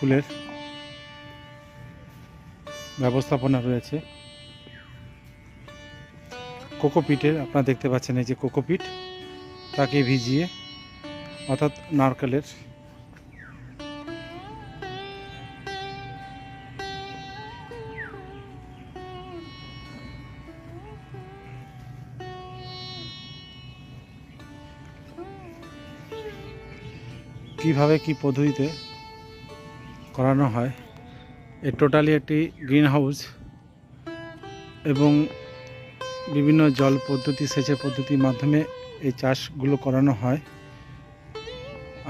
ফুলের ব্যবস্থাপনা রয়েছে। কোকোপিটের আপনারা দেখতে পাচ্ছেন, এই যে কোকোপিট, তাকে ভিজিয়ে, অর্থাৎ নারকেলের কিভাবে কি পদ্ধতিতে করানো হয়। এ টোটালি একটি গ্রিন হাউস এবং বিভিন্ন জল পদ্ধতি, সেচের পদ্ধতির মাধ্যমে এই চাষগুলো করানো হয়।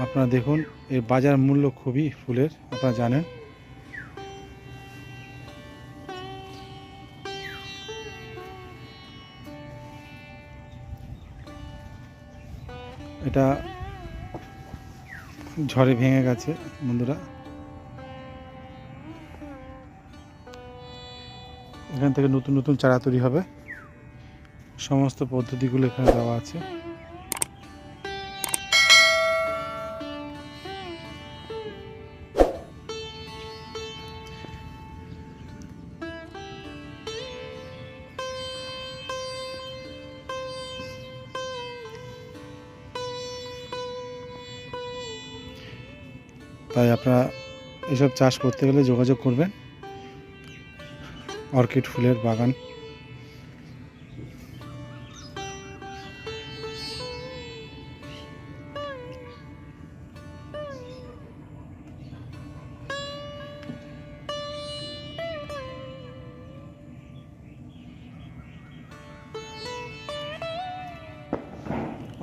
আপনারা দেখুন, এর বাজার মূল্য খুবই ফুলের, আপনারা জানেন। এটা ঝড়ে ভেঙে গেছে বন্ধুরা। এখান থেকে নতুন নতুন চারা তৈরি হবে। সমস্ত পদ্ধতিগুলো এখানে দেওয়া আছে। তাই আপনারা এসব চাষ করতে গেলে যোগাযোগ করবেন। অর্কিড ফুলের বাগান।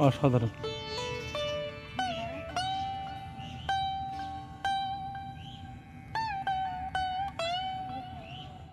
অসাধারণ।